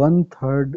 1/3,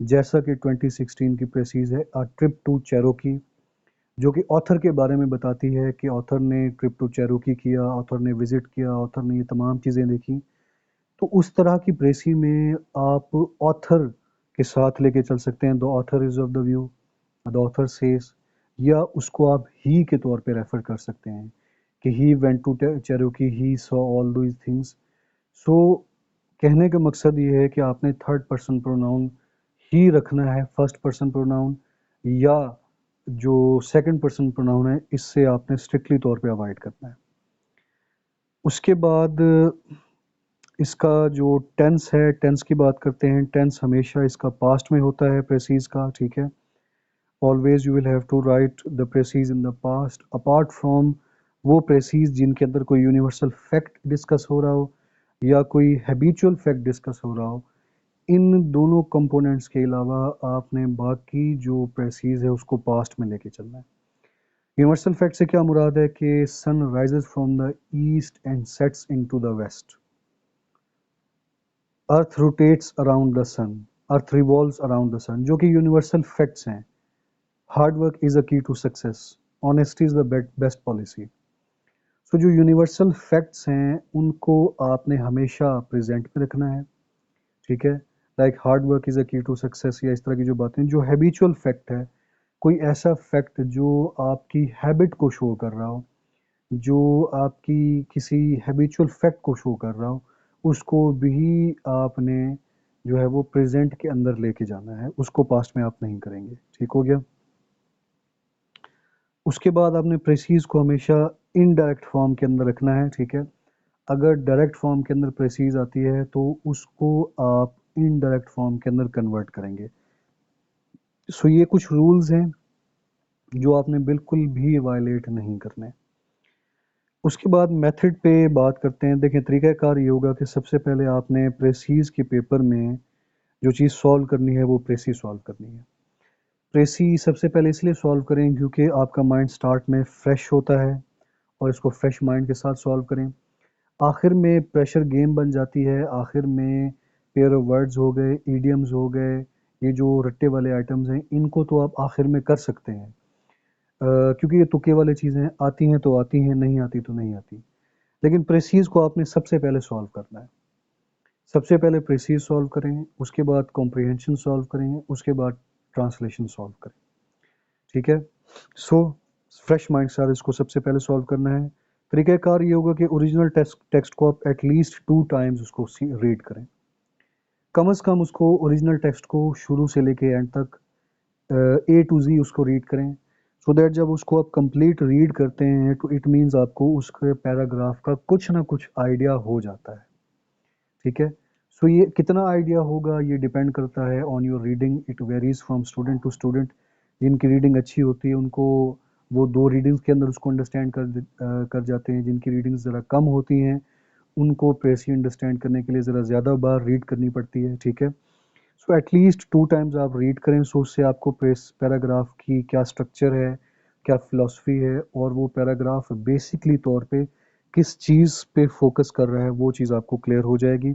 جیسا کہ 2016 کی پریسیز ہے ٹرپ ٹو چیروکی، جو کہ آتھر کے بارے میں بتاتی ہے کہ آتھر نے ٹرپ ٹو چیروکی کیا، آتھر نے وزٹ کیا، آتھر نے یہ تمام چیزیں دیکھی. تو اس طرح کی پریسی میں آپ آتھر کے ساتھ لے کے چل سکتے ہیں. The author is of the view, the author says, یا اس کو آپ ہی کے طور پہ ریفر کر سکتے ہیں کہ he went to Cherokee, he saw all those things. So کہنے کا مقصد یہ ہے کہ آپ نے تھرڈ پرسن پروناؤن ہی رکھنا ہے فرسٹ پرسن پروناؤن، یا جو سیکنڈ پرسن پروناؤن ہے اس سے آپ نے اسٹرکٹلی طور پہ اوائڈ کرنا ہے. اس کے بعد اس کا جو ٹینس ہے، ٹینس کی بات کرتے ہیں. ٹینس ہمیشہ اس کا پاسٹ میں ہوتا ہے پریسیز کا، ٹھیک ہے. Always you will have to write the precis in the past apart from وہ پریسیز جن کے اندر کوئی یونیورسل فیکٹ ڈسکس ہو رہا ہو یا کوئی ہیبیچول فیکٹ ڈسکس ہو رہا ہو. ان دونوں کمپوننٹس کے علاوہ آپ نے باقی جو پریسیز ہے اس کو پاسٹ میں لے کے چلنا ہے. یونیورسل فیکٹ سے کیا مراد ہے کہ sun rises from the east and sets in to the west, earth rotates around the sun, earth revolves around the sun, جو کہ یونیورسل فیکٹس ہیں. Hard work is a key to success, honesty is the best policy. So جو universal facts ہیں ان کو آپ نے ہمیشہ present میں رکھنا ہے، ٹھیک ہے. Like hard work is a key to success یا اس طرح کی جو باتیں. جو ہیبیچول فیکٹ ہے، کوئی ایسا فیکٹ جو آپ کی ہیبٹ کو شو کر رہا ہو، جو آپ کی کسی ہیبیچول فیکٹ کو شو کر رہا ہو، اس کو بھی آپ نے جو ہے وہ پریزنٹ کے اندر لے کے جانا ہے، اس کو پاسٹ میں آپ نہیں کریں گے. ٹھیک ہو گیا. اس کے بعد آپ نے پریسیز کو ہمیشہ انڈائریکٹ فارم کے اندر رکھنا ہے، ٹھیک ہے. اگر ڈائریکٹ فارم کے اندر پریسیز آتی ہے تو اس کو آپ انڈائریکٹ فارم کے اندر کنورٹ کریں گے. سو یہ کچھ رولز ہیں جو آپ نے بالکل بھی وائلیٹ نہیں کرنے. اس کے بعد میتھڈ پہ بات کرتے ہیں. دیکھیں طریقہ کار یہ ہوگا کہ سب سے پہلے آپ نے پریسیز کے پیپر میں جو چیز سولو کرنی ہے وہ پریسی سولو کرنی ہے. پریسی سب سے پہلے اس لیے سولو کریں کیونکہ آپ کا مائنڈ سٹارٹ میں فریش ہوتا ہے اور اس کو فریش مائنڈ کے ساتھ سولو کریں. آخر میں پریشر گیم بن جاتی ہے، آخر میں پیئر آف ورڈز ہو گئے، ایڈیمز ہو گئے، یہ جو رٹے والے آئٹمز ہیں ان کو تو آپ آخر میں کر سکتے ہیں کیونکہ یہ تکے والے چیزیں آتی ہیں تو آتی ہیں، نہیں آتی تو نہیں آتی. لیکن پریسیز کو آپ نے سب سے پہلے سولو کرنا ہے. سب سے پہلے پریسیز سولو کریں، اس کے بعد کمپریہنشن سولو کریں، اس کے بعد ٹرانسلیشن سولو کریں. ٹھیک ہے. سو فریش مائنڈ کے ساتھ اس کو سب سے پہلے سولو کرنا ہے. طریقہ کار یہ ہوگا کہ اوریجنل ٹیکسٹ کو آپ ایٹ لیسٹ 2 ٹائمز اس کو ریڈ کریں. کم از کم اس کو اوریجنل ٹیکسٹ کو شروع سے لے کے اینڈ تک اے ٹو زی اس کو ریڈ کریں. سو دیٹ جب اس کو آپ کمپلیٹ ریڈ کرتے ہیں تو اٹ مینز آپ کو اس کے پیراگراف کا کچھ نہ کچھ آئیڈیا ہو جاتا ہے. ٹھیک ہے. سو یہ کتنا آئیڈیا ہوگا یہ ڈیپینڈ کرتا ہے on your reading. It varies from student to student. جن کی ریڈنگ اچھی ہوتی ہے ان کو وہ 2 ریڈنگز کے اندر اس کو انڈرسٹینڈ کر جاتے ہیں. جن کی ریڈنگز ذرا کم ہوتی ہیں ان کو پریسی انڈرسٹینڈ کرنے کے لیے ذرا زیادہ بار ریڈ کرنی پڑتی ہے. ٹھیک ہے. سو ایٹ لیسٹ 2 ٹائمز آپ ریڈ کریں. سو اس سے آپ کو پیراگراف کی کیا اسٹرکچر ہے، کیا فلاسفی ہے، اور وہ پیراگراف بیسکلی طور پہ کس چیز پہ فوکس کر رہا ہے وہ چیز آپ کو کلیئر ہو جائے گی.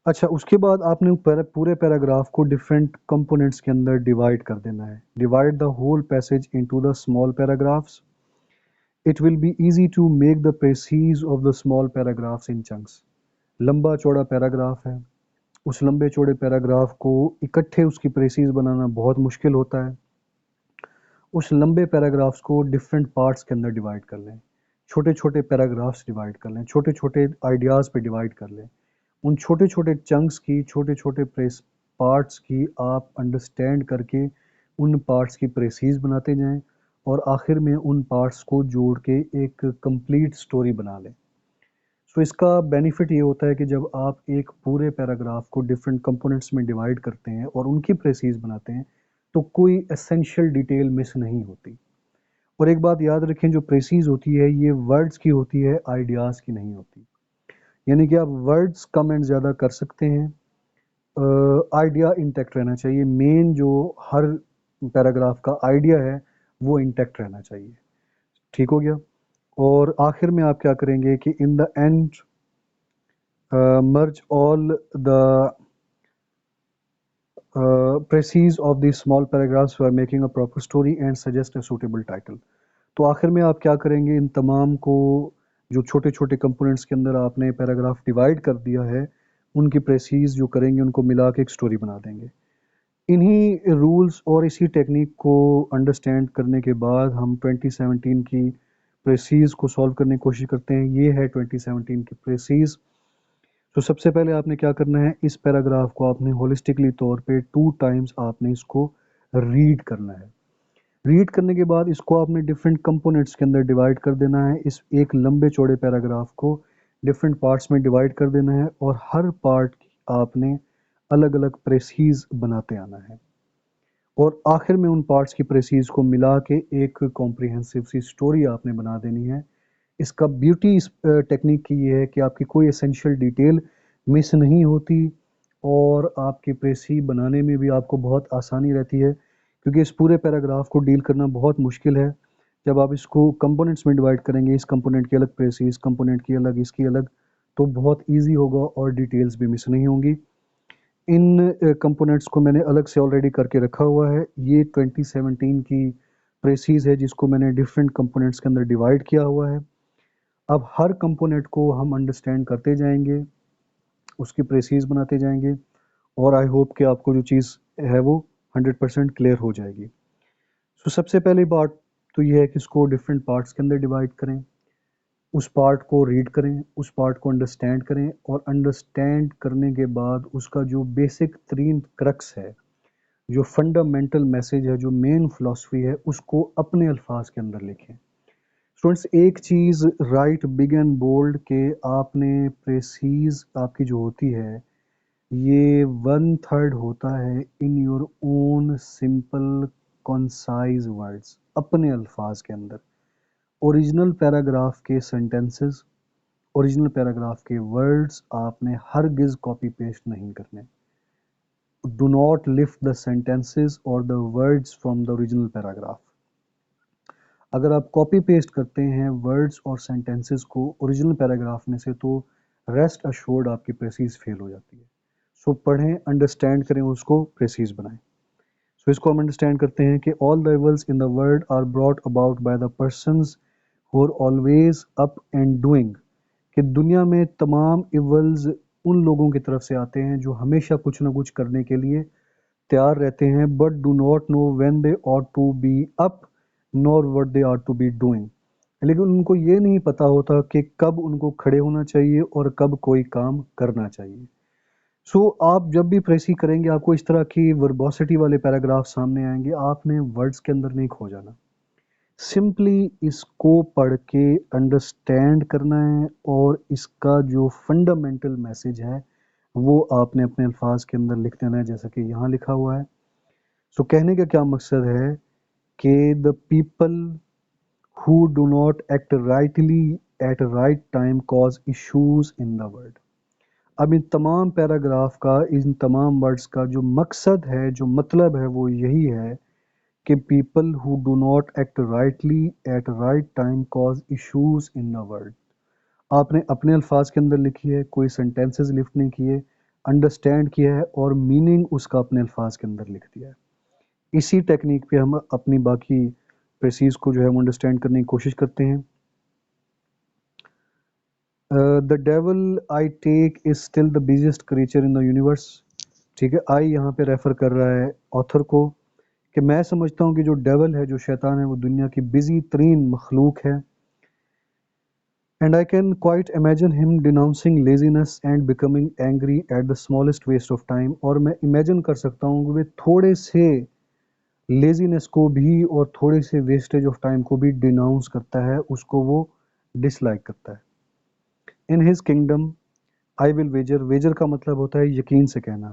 اچھا اس کے بعد آپ نے پورے پیراگراف کو ڈفرینٹ کمپوننٹس کے اندر ڈیوائڈ کر دینا ہے. Divide the whole passage into the small paragraphs. It will be easy to make the precis of the small paragraphs in chunks. لمبا چوڑا پیراگراف ہے، اس لمبے چوڑے پیراگراف کو اکٹھے اس کی پریسیز بنانا بہت مشکل ہوتا ہے. اس لمبے پیراگرافس کو ڈفرینٹ پارٹس کے اندر ڈیوائڈ کر لیں، چھوٹے چھوٹے پیراگرافس ڈیوائڈ کر لیں، چھوٹے چھوٹے آئیڈیاز پہ ڈیوائڈ کر لیں. ان چھوٹے چھوٹے چنکس کی، چھوٹے چھوٹے پارٹس کی آپ انڈرسٹینڈ کر کے ان پارٹس کی پریسیز بناتے جائیں اور آخر میں ان پارٹس کو جوڑ کے ایک کمپلیٹ سٹوری بنا لیں. سو اس کا بینیفٹ یہ ہوتا ہے کہ جب آپ ایک پورے پیراگراف کو ڈفرینٹ کمپوننٹس میں ڈیوائڈ کرتے ہیں اور ان کی پریسیز بناتے ہیں تو کوئی اسینشیل ڈیٹیل مس نہیں ہوتی. اور ایک بات یاد رکھیں، جو پریسیز ہوتی ہے یہ ورڈز کی ہوتی ہے، آئیڈیاز کی نہیں ہوتی. یعنی کہ آپ ورڈز کم اینڈ زیادہ کر سکتے ہیں، آئیڈیا انٹیکٹ رہنا چاہیے. مین جو ہر پیراگراف کا آئیڈیا ہے وہ انٹیکٹ رہنا چاہیے. ٹھیک ہو گیا. اور آخر میں آپ کیا کریں گے کہ in the end merge all the precise of these small paragraphs by making a proper story and suggest a suitable title. تو آخر میں آپ کیا کریں گے، ان تمام کو جو چھوٹے چھوٹے کمپوننٹس کے اندر آپ نے پیراگراف ڈیوائڈ کر دیا ہے، ان کی پریسیز جو کریں گے ان کو ملا کے ایک سٹوری بنا دیں گے. انہی رولز اور اسی ٹیکنیک کو انڈرسٹینڈ کرنے کے بعد ہم 2017 کی پریسیز کو سولو کرنے کی کوشش کرتے ہیں. یہ ہے 2017 کی پریسیز. تو سب سے پہلے آپ نے کیا کرنا ہے، اس پیراگراف کو آپ نے ہولسٹکلی طور پہ 2 ٹائمز آپ نے اس کو ریڈ کرنا ہے. ریڈ کرنے کے بعد اس کو آپ نے ڈفرینٹ کمپوننٹس کے اندر ڈیوائڈ کر دینا ہے. اس ایک لمبے چوڑے پیراگراف کو ڈفرینٹ پارٹس میں ڈیوائڈ کر دینا ہے، اور ہر پارٹ کی آپ نے الگ الگ پریسیز بناتے آنا ہے، اور آخر میں ان پارٹس کی پریسیز کو ملا کے ایک کمپریہنسو سی سٹوری آپ نے بنا دینی ہے. اس کا بیوٹی اس ٹیکنیک کی یہ ہے کہ آپ کی کوئی اسینشیل ڈیٹیل مس نہیں ہوتی، اور آپ کی پریسی بنانے میں بھی آپ کو بہت آسانی رہتی ہے، کیونکہ اس پورے پیراگراف کو ڈیل کرنا بہت مشکل ہے. جب آپ اس کو کمپوننٹس میں ڈیوائڈ کریں گے، اس کمپوننٹ کی الگ پریسی، اس کمپوننٹ کی الگ، اس کی الگ، تو بہت ایزی ہوگا اور ڈیٹیلز بھی مس نہیں ہوں گی. ان کمپوننٹس کو میں نے الگ سے آلریڈی کر کے رکھا ہوا ہے. یہ 2017 کی پریسیز ہے جس کو میں نے ڈفرینٹ کمپوننٹس کے اندر ڈیوائڈ کیا ہوا ہے. اب ہر کمپوننٹ کو ہم انڈرسٹینڈ کرتے جائیں گے، اس کی پریسیز بناتے جائیں گے، اور آئی ہوپ کہ آپ کو جو چیز ہے وہ 100% کلیئر ہو جائے گی. سو سب سے پہلی بات تو یہ ہے کہ اس کو ڈفرینٹ پارٹس کے اندر ڈیوائڈ کریں، اس پارٹ کو ریڈ کریں، اس پارٹ کو انڈرسٹینڈ کریں، اور انڈرسٹینڈ کرنے کے بعد اس کا جو بیسک ترین کرکس ہے، جو فنڈامنٹل میسج ہے، جو مین فلاسفی ہے، اس کو اپنے الفاظ کے اندر لکھیں. اسٹوڈنٹس ایک چیز رائٹ بگ اینڈ بولڈ کہ آپ نے پریسیز آپ کی جو ہوتی ہے یہ 1/3 ہوتا ہے in your own simple concise words, اپنے الفاظ کے اندر. اوریجنل پیراگراف کے سینٹنسز، اوریجنل پیراگراف کے ورڈز آپ نے ہرگز کاپی پیسٹ نہیں کرنے. Do not lift the sentences or the words from the original paragraph. اگر آپ کاپی پیسٹ کرتے ہیں ورڈز اور سینٹنسز کو اوریجنل پیراگراف میں سے، تو ریسٹ اشورڈ آپ کی پریسیز فیل ہو جاتی ہے. سو پڑھیں، انڈرسٹینڈ کریں، اس کو پریسیز بنائیں. سو اس کو ہم انڈرسٹینڈ کرتے ہیں کہ all the evils in the world are brought about by the persons who are always up and doing. کہ دنیا میں تمام ایولز ان لوگوں کی طرف سے آتے ہیں جو ہمیشہ کچھ نہ کچھ کرنے کے لیے تیار رہتے ہیں، but do not know when they ought to be up nor what they ought to be doing. لیکن ان کو یہ نہیں پتا ہوتا کہ کب ان کو کھڑے ہونا چاہیے اور کب کوئی کام کرنا چاہیے. سو آپ جب بھی پریسی کریں گے آپ کو اس طرح کی وربوسٹی والے پیراگراف سامنے آئیں گے. آپ نے ورڈز کے اندر نہیں کھو جانا، سمپلی اس کو پڑھ کے انڈرسٹینڈ کرنا ہے، اور اس کا جو فنڈامنٹل میسج ہے وہ آپ نے اپنے الفاظ کے اندر لکھ دینا ہے، جیسا کہ یہاں لکھا ہوا ہے. سو کہنے کا کیا مقصد ہے کہ the people who do not act rightly at right time cause issues in the world. اب ان تمام پیراگراف کا، ان تمام ورڈز کا جو مقصد ہے، جو مطلب ہے، وہ یہی ہے کہ people who do not act rightly at right time cause issues in the world. آپ نے اپنے الفاظ کے اندر لکھی ہے، کوئی سینٹینسز لفٹ نہیں کیے، انڈرسٹینڈ کیا ہے، اور میننگ اس کا اپنے الفاظ کے اندر لکھ دیا ہے. اسی ٹیکنیک پہ ہم اپنی باقی پریسیز کو جو ہے وہ انڈرسٹینڈ کرنے کی کوشش کرتے ہیں. The devil I take is still the busiest creature in the universe. ٹھیک ہے، آئی یہاں پہ ریفر کر رہا ہے آتھر کو، کہ میں سمجھتا ہوں کہ جو ڈیول ہے، جو شیطان ہے، وہ دنیا کی بزی ترین مخلوق ہے. And I can quite imagine him denouncing laziness and becoming angry at the smallest waste of time. اور میں امیجن کر سکتا ہوں کہ وہ تھوڑے سے لیزینس کو بھی اور تھوڑے سے ویسٹیج آف ٹائم کو بھی ڈیناؤنس کرتا ہے، اس کو وہ ڈس لائک کرتا ہے. In his kingdom I will wager. Wager کا مطلب ہوتا ہے یقین سے کہنا.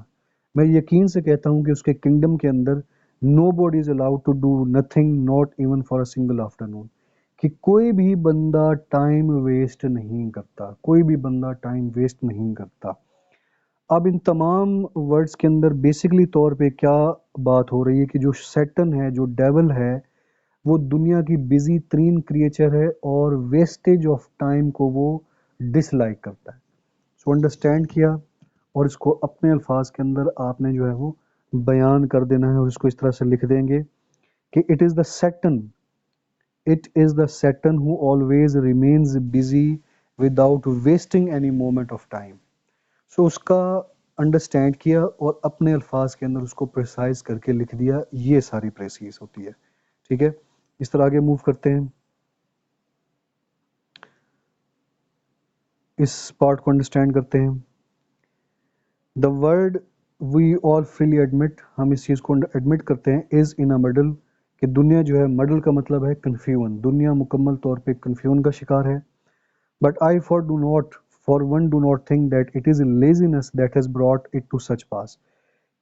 میں یقین سے کہتا ہوں کہ اس کے کنگڈم کے اندر nobody is allowed to do nothing not even for a single afternoon. کہ کوئی بھی بندہ ٹائم ویسٹ نہیں کرتا، کوئی بھی بندہ ٹائم ویسٹ نہیں کرتا. اب ان تمام ورڈز کے اندر بیسکلی طور پہ کیا بات ہو رہی ہے کہ جو سیٹن ہے، جو ڈیول ہے، وہ دنیا کی بزی ترین کریچر ہے، اور ویسٹیج آف ٹائم کو وہ ڈس لائک کرتا ہے. سو انڈرسٹینڈ کیا، اور اس کو اپنے الفاظ کے اندر آپ نے جو ہے وہ بیان کر دینا ہے اور اس کو اس طرح سے لکھ دیں گے کہ It is the Saturn who always remains busy without wasting any moment of time. So اس کا انڈرسٹینڈ کیا اور اپنے الفاظ کے اندر اس کو پریسائز کر کے لکھ دیا. یہ ساری پریسیز ہوتی ہے. ٹھیک ہے, اس طرح آگے موو کرتے ہیں. اس پارٹ کو انڈرسٹینڈ کرتے ہیں. The word we all freely admit, ہم اس چیز کو ایڈمٹ کرتے ہیں, از ان اے مڈل, کہ دنیا جو ہے, مڈل کا مطلب ہے کنفیون, دنیا مکمل طور پہ کنفیون کا شکار ہے. But I for one do not think that it is laziness that has brought it to such pass,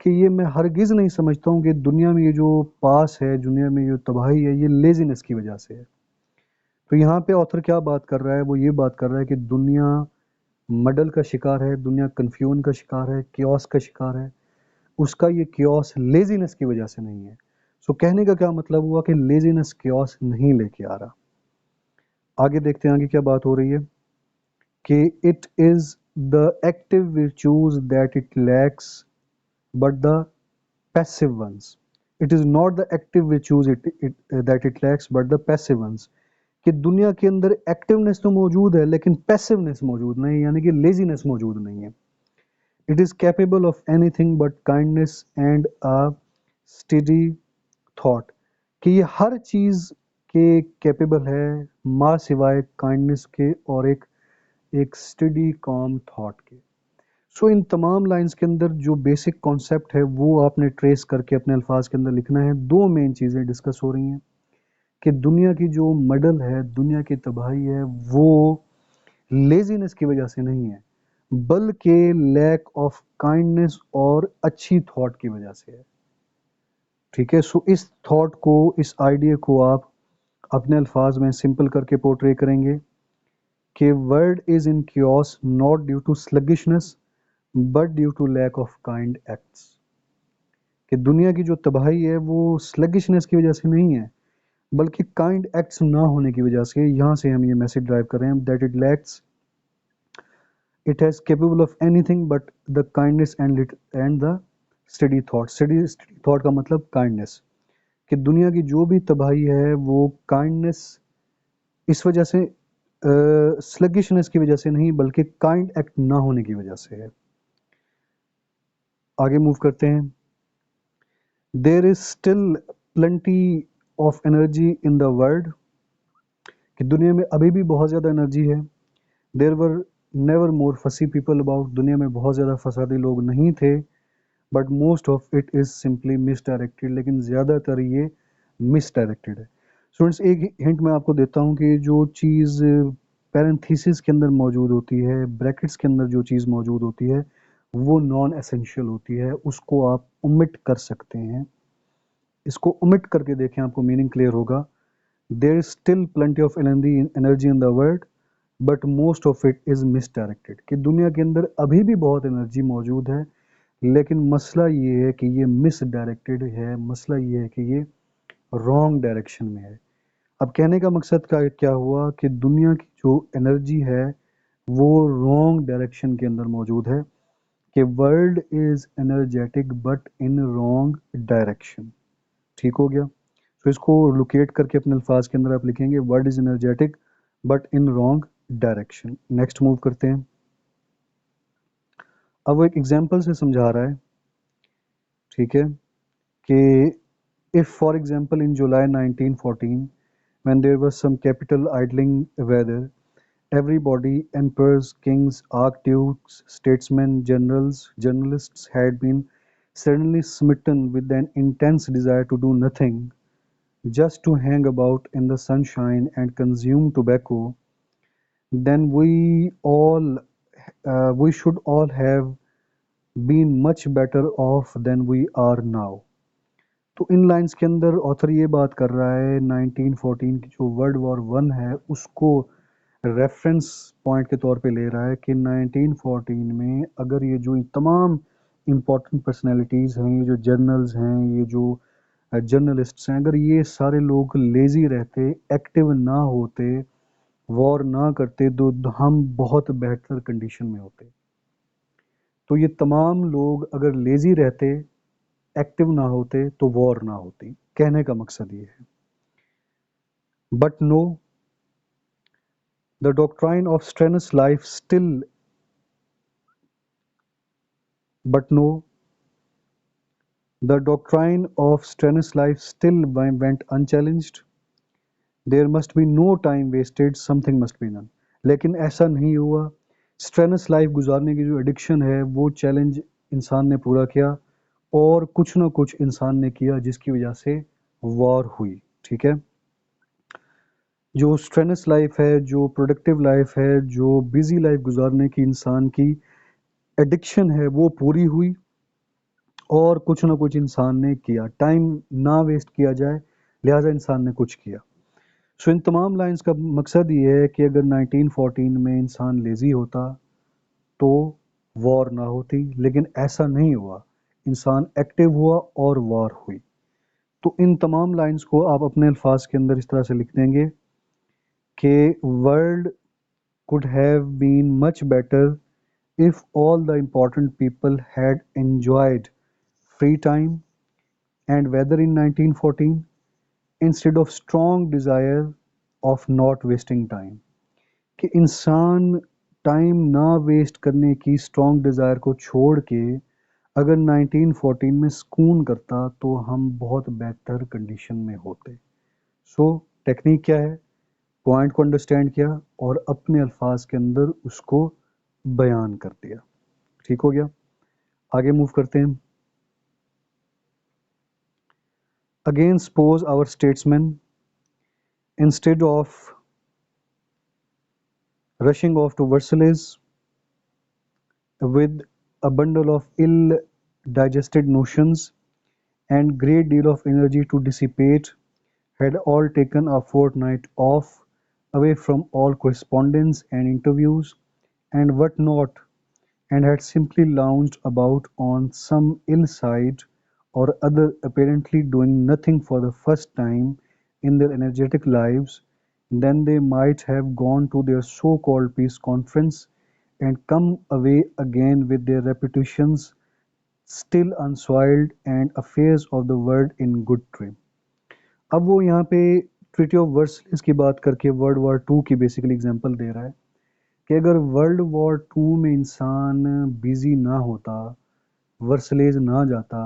کہ یہ میں ہرگز نہیں سمجھتا ہوں کہ دنیا میں یہ جو پاس ہے, دنیا میں جو تباہی ہے, یہ لیزینس کی وجہ سے ہے. تو یہاں پہ آتھر کیا بات کر رہا ہے, وہ یہ بات کر رہا ہے کہ دنیا مڈل کا شکار ہے, دنیا کنفیون کا شکار ہے, کیوس کا شکار ہے. اس کا یہ کیوس لیزینس کی وجہ سے نہیں ہے. سو کہنے کا کیا مطلب ہوا کہ لیزینس کیوس نہیں لے کے آ رہا. آگے دیکھتے ہیں آگے کیا بات ہو رہی ہے کہ it is the active virtues that it lacks but the passive ones. It is not the active virtues that it lacks but the passive ones, کہ دنیا کے اندر ایکٹیونیس تو موجود ہے لیکن پیسونیس موجود نہیں, یعنی کہ لیزینس موجود نہیں ہے. It is capable of anything but kindness and a study thought, کہ یہ ہر چیز کے کیپیبل ہے ما سوائے کائنڈنیس کے اور ایک اسٹڈی کام تھاٹ کے. سو ان تمام لائنز کے اندر جو بیسک کانسیپٹ ہے وہ آپ نے ٹریس کر کے اپنے الفاظ کے اندر لکھنا ہے. دو مین چیزیں ڈسکس ہو رہی ہیں کہ دنیا کی جو مڈل ہے, دنیا کی تباہی ہے, وہ لیزینس کی وجہ سے نہیں ہے بلکہ لیک آف کائنڈنیس اور اچھی تھاٹ کی وجہ سے ہے. ٹھیک ہے, سو اس تھاٹ کو, اس آئیڈیا کو آپ اپنے الفاظ میں سمپل کر کے پورٹری کریں گے کہ world is in chaos not due to sluggishness but due to lack of kind acts, کہ دنیا کی جو تباہی ہے وہ سلگشنس کی وجہ سے نہیں ہے بلکہ کائنڈ ایکٹس نہ ہونے کی وجہ سے. یہاں سے ہم یہ میسج ڈرائیو کر رہے ہیں that it lacks it has capable of anything but the kindness and the study thought. Study thought کا مطلب کائنڈنیس, کہ دنیا کی جو بھی تباہی ہے وہ کائنڈنیس اس وجہ سے, سلگشنس کی وجہ سے نہیں بلکہ کائنڈ ایکٹ نہ ہونے کی وجہ سے ہے. آگے موو کرتے ہیں. There is still plenty of energy in the world, کہ دنیا میں ابھی بھی بہت زیادہ انرجی ہے. There were never more fussy people about, دنیا میں بہت زیادہ فسادی لوگ نہیں تھے. But most of it is simply misdirected, لیکن زیادہ تر یہ مس ڈائریکٹیڈ ہے. اسٹوڈنٹس ایک ہنٹ میں آپ کو دیتا ہوں کہ جو چیز پیرنتھیسس کے اندر موجود ہوتی ہے, بریکٹس کے اندر جو چیز موجود ہوتی ہے وہ نان ایسینشیل ہوتی ہے, اس کو آپ omit کر سکتے ہیں. اس کو omit کر کے دیکھیں, آپ کو میننگ کلیئر ہوگا. There is still plenty of energy in the world but most of it is misdirected, کہ دنیا کے اندر ابھی بھی بہت انرجی موجود ہے لیکن مسئلہ یہ ہے کہ یہ مس ڈائریکٹیڈ ہے, مسئلہ یہ ہے کہ یہ رانگ ڈائریکشن میں ہے. اب کہنے کا مقصد کیا ہوا کہ دنیا کی جو انرجی ہے وہ رانگ ڈائریکشن کے اندر موجود ہے, کہ world is energetic but in wrong direction. ٹھیک ہو گیا. تو اس کو لوکیٹ کر کے اپنے الفاظ کے اندر آپ لکھیں گے world is energetic but in wrong direction. Next move کرتے ہیں. اب وہ ایک ایگزامپل سے سمجھا رہا ہے, ٹھیک ہے, کہ if for example in July 1914 when there was some capital idling whether everybody, emperors, kings, archdukes, statesmen, generals, journalists had been suddenly smitten with an intense desire to do nothing, just to hang about in the sunshine and consume tobacco, then we should all have been much better off than we are now. تو ان lines کے اندر author یہ بات کر رہا ہے 1914 کی جو world war 1 ہے اس کو ریفرنس پوائنٹ کے طور پہ لے رہا ہے کہ 1914 میں اگر یہ جو تمام امپورٹنٹ پرسنالٹیز ہیں, یہ جو جرنلز ہیں, یہ جو جرنلسٹس ہیں, اگر یہ سارے لوگ لیزی رہتے, ایکٹیو نہ ہوتے, وار نہ کرتے, تو ہم بہت بہتر کنڈیشن میں ہوتے. تو یہ تمام لوگ اگر لیزی رہتے ایکٹیو نہ ہوتے تو وار نہ ہوتی. کہنے کا مقصد یہ ہے. But no the doctrine of strenuous life still but no the doctrine of strenuous life still went unchallenged. There must be no time wasted, something must be done. لیکن ایسا نہیں ہوا. اسٹرینس لائف گزارنے کی جو ایڈکشن ہے وہ challenge انسان نے پورا کیا اور کچھ نہ کچھ انسان نے کیا جس کی وجہ سے وار ہوئی. ٹھیک ہے. جو اسٹرینس لائف ہے، جو پروڈکٹیو لائف ہے، جو بیزی لائف گزارنے کی انسان کی ایڈکشن ہے وہ پوری ہوئی اور کچھ نہ کچھ انسان نے کیا. ٹائم نہ ویسٹ کیا جائے لہٰذا انسان نے کچھ کیا. سو ان تمام لائنز کا مقصد یہ ہے کہ اگر 1914 میں انسان لیزی ہوتا تو وار نہ ہوتی، لیکن ایسا نہیں ہوا. انسان ایکٹیو ہوا اور وار ہوئی. تو ان تمام لائنز کو آپ اپنے الفاظ کے اندر اس طرح سے لکھ دیں گے کہ world could have been much better if all the important people had enjoyed free time and weather in 1914 instead of strong desire of not wasting time. کہ انسان ٹائم نہ ویسٹ کرنے کی اسٹرانگ ڈیزائر کو چھوڑ کے اگر 1914 میں سکون کرتا تو ہم بہت بہتر کنڈیشن میں ہوتے. سو ٹیکنیک کیا ہے؟ پوائنٹ کو انڈرسٹینڈ کیا اور اپنے الفاظ کے اندر اس کو بیان کر دیا. ٹھیک ہو گیا. آگے موو کرتے ہیں. Again suppose our statesman instead of rushing off to Versailles with a bundle of ill-digested notions and great deal of energy to dissipate, had all taken a fortnight off, away from all correspondence and interviews and what not, and had simply lounged about on some ill side or other, apparently doing nothing for the first time in their energetic lives, then they might have gone to their so-called peace conference and come away again with their reputations still unsoiled and affairs of the world in good trim. اب وہ یہاں پہ treaty of ورسلیز کی بات کر کے world war to کی basically example دے رہا ہے کہ اگر ورلڈ وار ٹو میں انسان بیزی نہ ہوتا، ورسلیز نہ جاتا،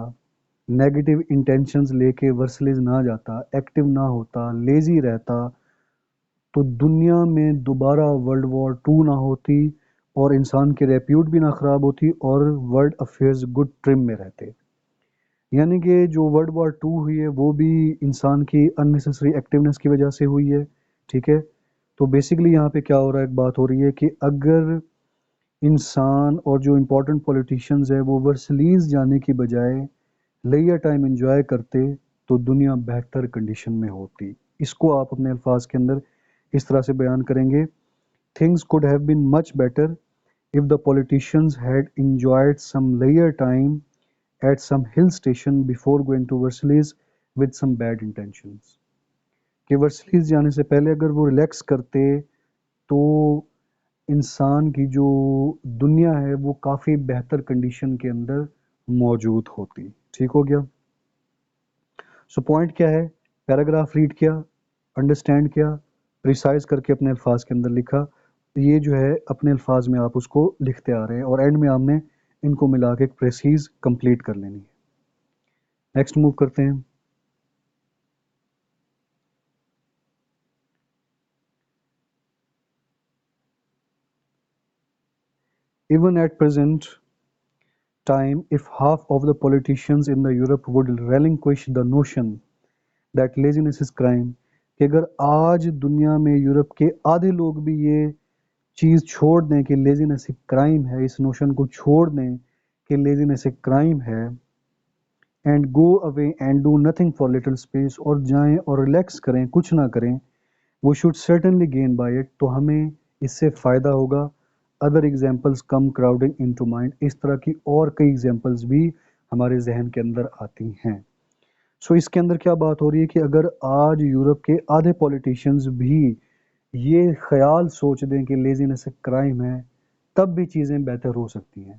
نیگیٹو انٹینشنز لے کے ورسلیز نہ جاتا، ایکٹیو نہ ہوتا، لیزی رہتا، تو دنیا میں دوبارہ ورلڈ وار ٹو نہ ہوتی اور انسان کی ریپیوٹ بھی نہ خراب ہوتی اور ورلڈ افیئرز گڈ ٹرم میں رہتے. یعنی کہ جو ورلڈ وار ٹو ہوئی ہے وہ بھی انسان کی اننیسیسری ایکٹیونیس کی وجہ سے ہوئی ہے. ٹھیک ہے. تو بیسیکلی یہاں پہ کیا ہو رہا ہے، ایک بات ہو رہی ہے کہ اگر انسان اور جو امپورٹنٹ پولیٹیشنز ہیں وہ ورسلیز جانے کی بجائے لیئر ٹائم انجوائے کرتے تو دنیا بہتر کنڈیشن میں ہوتی. اس کو آپ اپنے الفاظ کے اندر اس طرح سے بیان کریں گے. Things could have been much better if the politicians had enjoyed some leisure time at some hill station before going to Versailles with some bad intentions. کہ ورسلیز جانے سے پہلے اگر وہ ریلیکس کرتے تو انسان کی جو دنیا ہے وہ کافی بہتر کنڈیشن کے اندر موجود ہوتی. ٹھیک ہو گیا. سو پوائنٹ کیا ہے، پیراگراف ریڈ کیا، انڈرسٹینڈ کیا، پریسائز کر کے اپنے الفاظ کے اندر لکھا. یہ جو ہے اپنے الفاظ میں آپ اس کو لکھتے آ رہے ہیں اور اینڈ میں آپ نے ان کو ملا کے ایک پریسیز کمپلیٹ کر لینی ہے. نیکسٹ موو کرتے ہیں. Even at present time, if half of the politicians in the Europe would relinquish the notion that laziness is crime, کہ اگر آج دنیا میں یورپ کے آدھے لوگ بھی یہ چیز چھوڑ دیں کہ لیزینس ایک کرائم ہے، اس نوشن کو چھوڑ دیں کہ لیزینس ایک کرائم ہے، and go away and do nothing for little space, اور جائیں اور ریلیکس کریں، کچھ نہ کریں، وہ should certainly gain by it, تو ہمیں اس سے فائدہ ہوگا. Other examples come crowding into mind مائنڈ، اس طرح کی اور کئی ایگزامپلس بھی ہمارے ذہن کے اندر آتی ہیں. سو اس کے اندر کیا بات ہو رہی ہے کہ اگر آج یورپ کے آدھے پولیٹیشنز بھی یہ خیال سوچ دیں کہ لیزینس ایک کرائم ہے، تب بھی چیزیں بہتر ہو سکتی ہیں.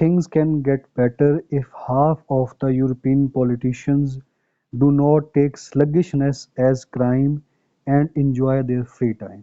things can get better if half of the European politicians do not take sluggishness as crime and enjoy their free time.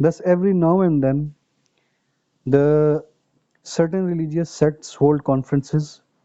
Thus every now and then the certain religious sects hold conferences,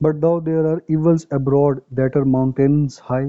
But though there are evils abroad that are mountains high,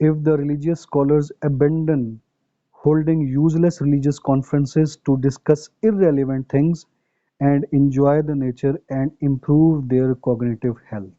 if the religious scholars abandon holding useless religious conferences to discuss irrelevant things and enjoy the nature and improve their cognitive health।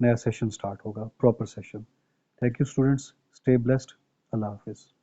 نیا session start ہوگا، proper session. Thank you students, stay blessed. اللہ حافظ.